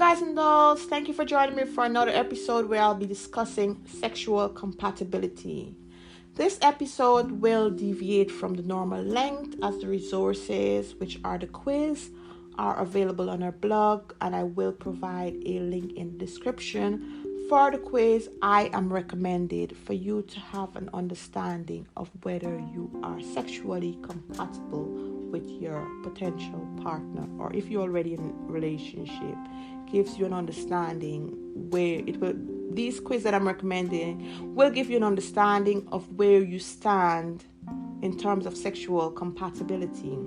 guys and dolls, thank you for joining me for another episode where I'll be discussing sexual compatibility. This episode will deviate from the normal length as the resources, which are the quiz, are available on our blog, and I will provide a link in the description for the quiz. I am recommended for you to have an understanding of whether you are sexually compatible with your potential partner, or if you're already in a relationship, gives you an understanding where it will. These quiz that I'm recommending will give you an understanding of where you stand in terms of sexual compatibility.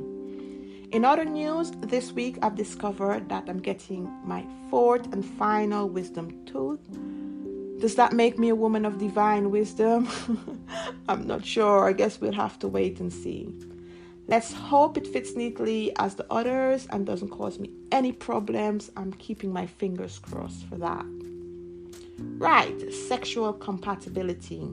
In other news, this week I've discovered that I'm getting my fourth and final wisdom tooth. Does that make me a woman of divine wisdom? I'm not sure. I guess we'll have to wait and see. Let's hope it fits neatly as the others and doesn't cause me any problems. I'm keeping my fingers crossed for that. Right, sexual compatibility.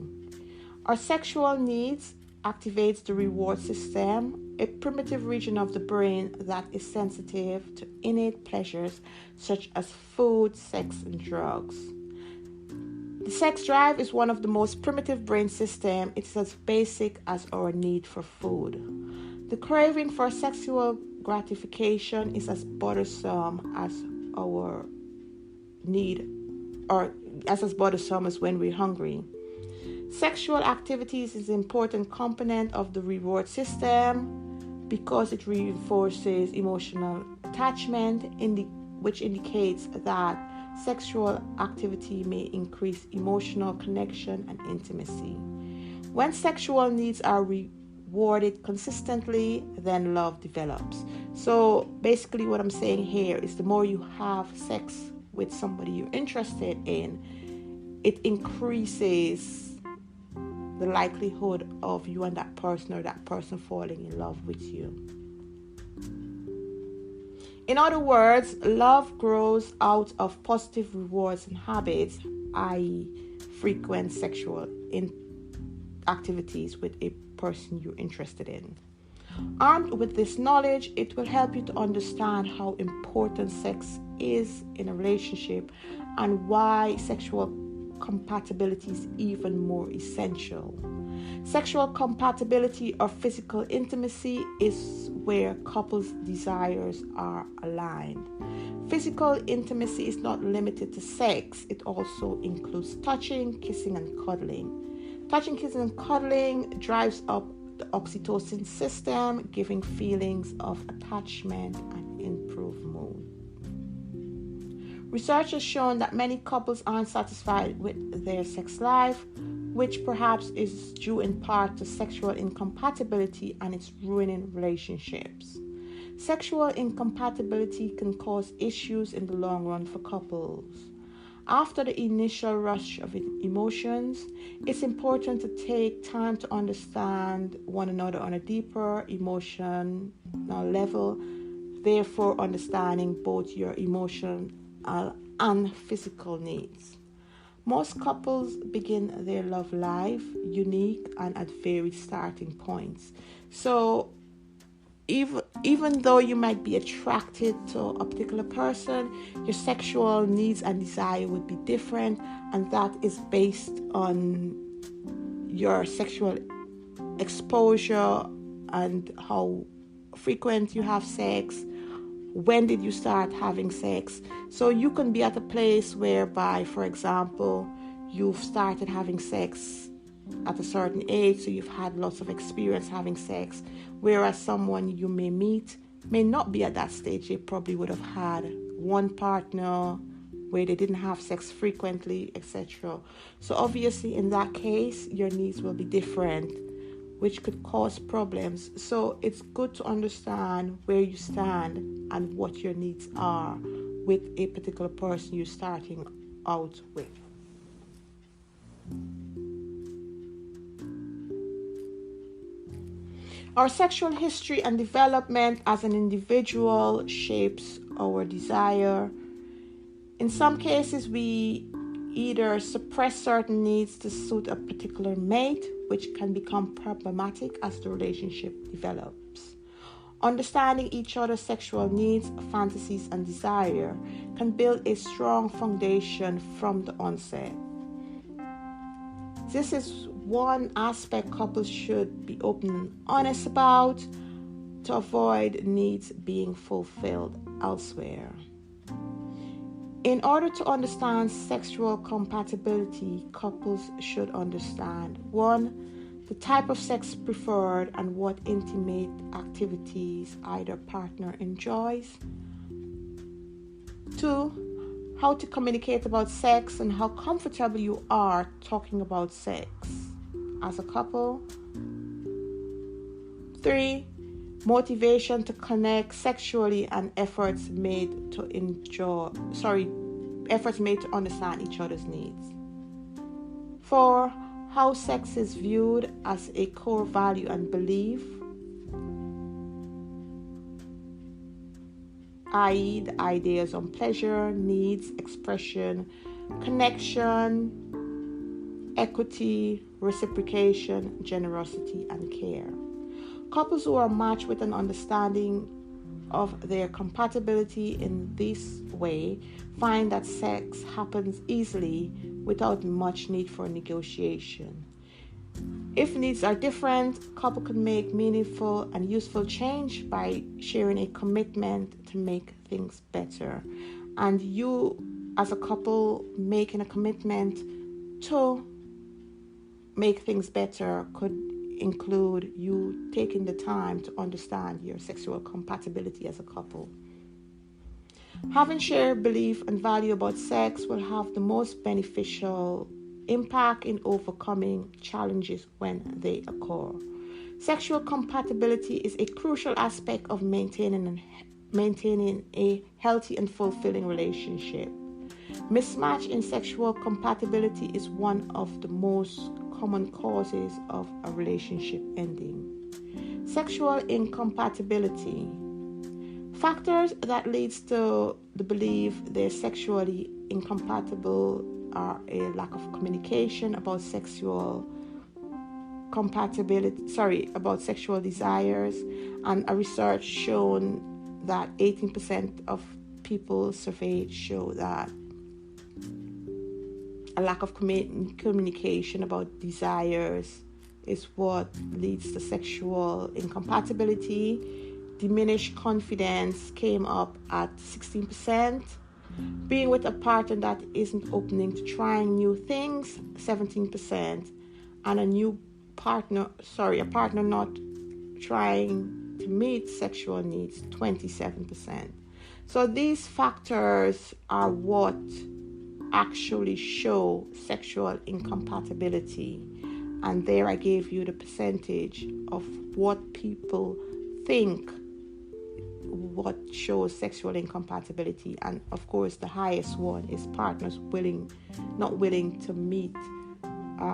Our sexual needs activates the reward system, a primitive region of the brain that is sensitive to innate pleasures such as food, sex, and drugs. The sex drive is one of the most primitive brain systems. It's as basic as our need for food. The craving for sexual gratification is as bothersome as our need, or as bothersome as when we're hungry. Sexual activities is an important component of the reward system because it reinforces emotional attachment, which indicates that sexual activity may increase emotional connection and intimacy. When sexual needs are rewarded consistently, then love develops. So basically what I'm saying here is the more you have sex with somebody you're interested in, it increases the likelihood of you and that person or that person falling in love with you. In other words, love grows out of positive rewards and habits, i.e., frequent sexual activities with a person you're interested in. Armed with this knowledge, it will help you to understand how important sex is in a relationship and why sexual compatibility is even more essential. Sexual compatibility or physical intimacy is where couples' desires are aligned. Physical intimacy is not limited to sex. It also includes touching, kissing, and cuddling. Touching, kissing, and cuddling drives up the oxytocin system, giving feelings of attachment and improved mood. Research has shown that many couples aren't satisfied with their sex life, which perhaps is due in part to sexual incompatibility, and it's ruining relationships. Sexual incompatibility can cause issues in the long run for couples. After the initial rush of emotions, it's important to take time to understand one another on a deeper emotional level, therefore understanding both your emotional and physical needs. Most couples begin their love life unique and at varied starting points. So even though you might be attracted to a particular person, your sexual needs and desire would be different, and that is based on your sexual exposure and how frequent you have sex. When did you start having sex? So you can be at a place whereby, for example, you've started having sex at a certain age, so you've had lots of experience having sex, whereas someone you may meet may not be at that stage. They probably would have had one partner where they didn't have sex frequently, etc. So obviously in that case, your needs will be different, which could cause problems. So it's good to understand where you stand and what your needs are with a particular person you're starting out with. Our sexual history and development as an individual shapes our desire. In some cases, we either suppress certain needs to suit a particular mate, which can become problematic as the relationship develops. Understanding each other's sexual needs, fantasies, and desire can build a strong foundation from the onset. This is one aspect couples should be open and honest about to avoid needs being fulfilled elsewhere. In order to understand sexual compatibility, couples should understand 1. The type of sex preferred and what intimate activities either partner enjoys. 2. How to communicate about sex and how comfortable you are talking about sex as a couple. 3. Motivation to connect sexually and efforts made to understand each other's needs. 4. How sex is viewed as a core value and belief, i.e. the ideas on pleasure, needs, expression, connection, equity, reciprocation, generosity, and care. Couples who are matched with an understanding of their compatibility in this way find that sex happens easily without much need for negotiation. If needs are different, couple can make meaningful and useful change by sharing a commitment to make things better. And you, as a couple, making a commitment to make things better could include you taking the time to understand your sexual compatibility as a couple. Having shared belief and value about sex will have the most beneficial impact in overcoming challenges when they occur. Sexual compatibility is a crucial aspect of maintaining a healthy and fulfilling relationship. Mismatch in sexual compatibility is one of the most common causes of a relationship ending. Sexual incompatibility. Factors that leads to the belief they're sexually incompatible are a lack of communication about sexual desires, and a research shown that 18% of people surveyed show that a lack of communication about desires is what leads to sexual incompatibility. Diminished confidence came up at 16%. Being with a partner that isn't opening to trying new things, 17%. And a partner not trying to meet sexual needs, 27%. So these factors are what actually show sexual incompatibility, and there I gave you the percentage of what people think what shows sexual incompatibility, and of course the highest one is partners not willing to meet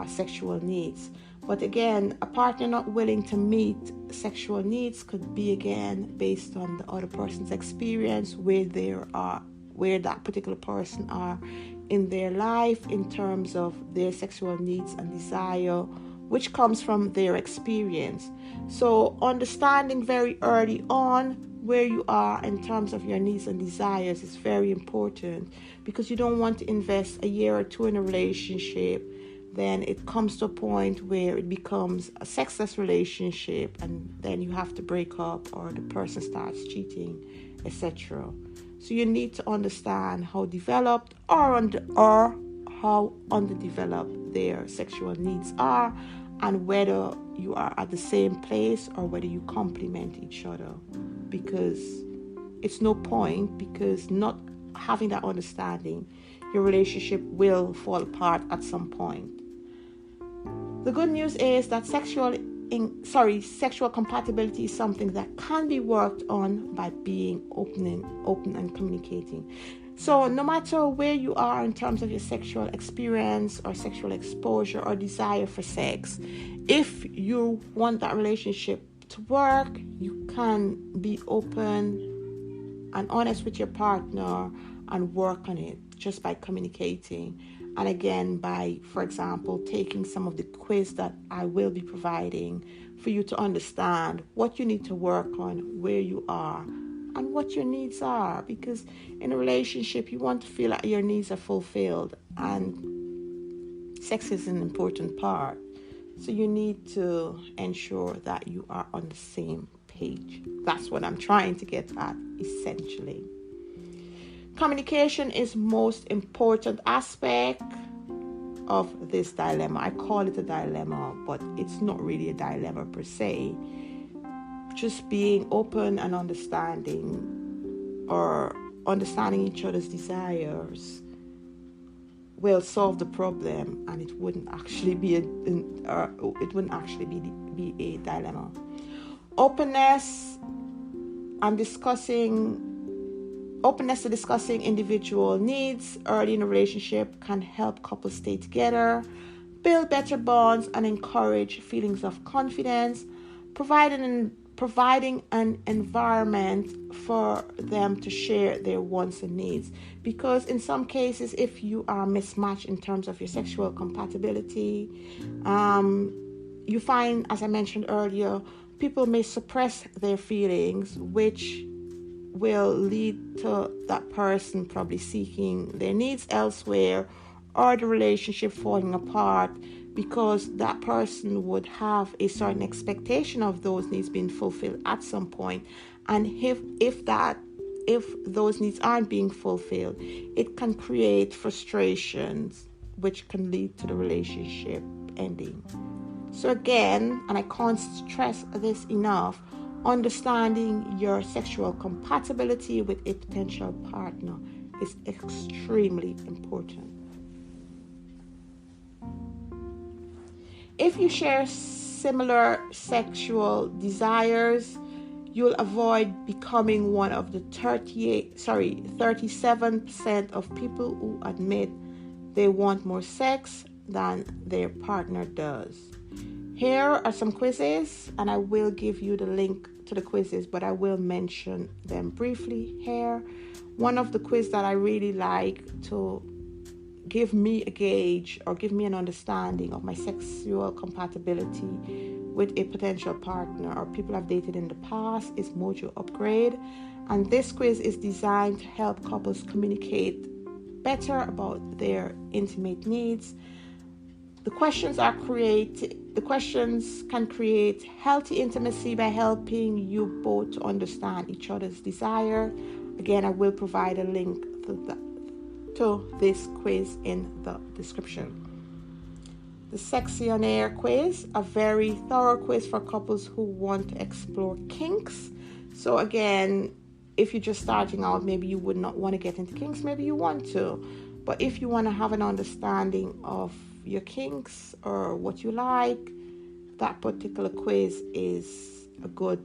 sexual needs. But again, a partner not willing to meet sexual needs could be again based on the other person's experience, where that particular person are in their life in terms of their sexual needs and desire, which comes from their experience. So understanding very early on where you are in terms of your needs and desires is very important, because you don't want to invest a year or two in a relationship, then it comes to a point where it becomes a sexless relationship, and then you have to break up or the person starts cheating, etc. So you need to understand how developed or how underdeveloped their sexual needs are, and whether you are at the same place or whether you complement each other. Because it's no point, because not having that understanding, your relationship will fall apart at some point. The good news is that sexual compatibility is something that can be worked on by being open and communicating. So no matter where you are in terms of your sexual experience or sexual exposure or desire for sex, if you want that relationship to work, you can be open and honest with your partner and work on it just by communicating. And again, by, for example, taking some of the quiz that I will be providing for you to understand what you need to work on, where you are, and what your needs are. Because in a relationship, you want to feel like your needs are fulfilled, and sex is an important part. So you need to ensure that you are on the same page. That's what I'm trying to get at, essentially. Communication is most important aspect of this dilemma. I call it a dilemma, but it's not really a dilemma per se. Just being open and understanding, or understanding each other's desires, will solve the problem, and it wouldn't actually be a dilemma. Openness to discussing individual needs early in a relationship can help couples stay together, build better bonds, and encourage feelings of confidence, providing an environment for them to share their wants and needs. Because in some cases, if you are mismatched in terms of your sexual compatibility, you find, as I mentioned earlier, people may suppress their feelings, which will lead to that person probably seeking their needs elsewhere, or the relationship falling apart, because that person would have a certain expectation of those needs being fulfilled at some point. And if those needs aren't being fulfilled, it can create frustrations, which can lead to the relationship ending. So again, and I can't stress this enough, understanding your sexual compatibility with a potential partner is extremely important. If you share similar sexual desires, you'll avoid becoming one of the 37% of people who admit they want more sex than their partner does. Here are some quizzes, and I will give you the link to the quizzes, but I will mention them briefly here. One of the quiz that I really like to give me a gauge or give me an understanding of my sexual compatibility with a potential partner or people I've dated in the past is Mojo Upgrade. And this quiz is designed to help couples communicate better about their intimate needs. The questions can create healthy intimacy by helping you both to understand each other's desire. Again, I will provide a link to this quiz in the description. The Sexy on Air quiz, a very thorough quiz for couples who want to explore kinks. So again, if you're just starting out, maybe you would not want to get into kinks, maybe you want to. But if you want to have an understanding of your kinks or what you like, that particular quiz is a good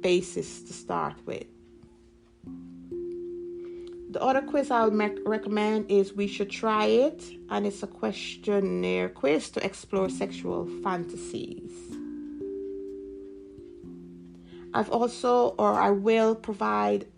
basis to start with. The other quiz I would recommend is We Should Try It, and it's a questionnaire quiz to explore sexual fantasies. I will provide in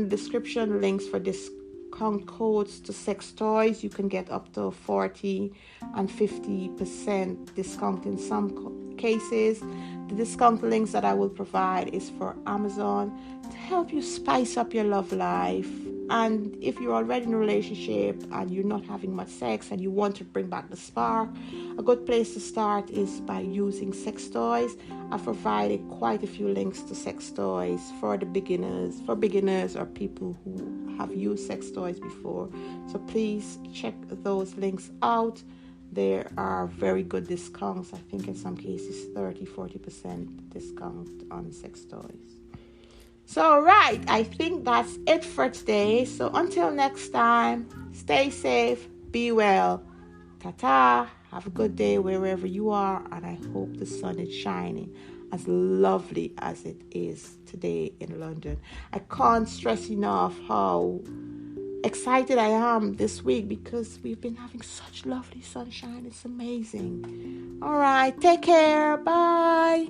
the description links for discount codes to sex toys. You can get up to 40 and 50% discount in some cases. The discount links that I will provide is for Amazon to help you spice up your love life. And if you're already in a relationship and you're not having much sex and you want to bring back the spark, a good place to start is by using sex toys. I've provided quite a few links to sex toys for beginners or people who have used sex toys before. So please check those links out. There are very good discounts. I think in some cases 30-40% discount on sex toys. So right, I think that's it for today. So until next time, stay safe, be well. Ta-ta. Have a good day wherever you are, and I hope the sun is shining as lovely as it is today in London. I can't stress enough how excited I am this week because we've been having such lovely sunshine. It's amazing. All right, take care. Bye.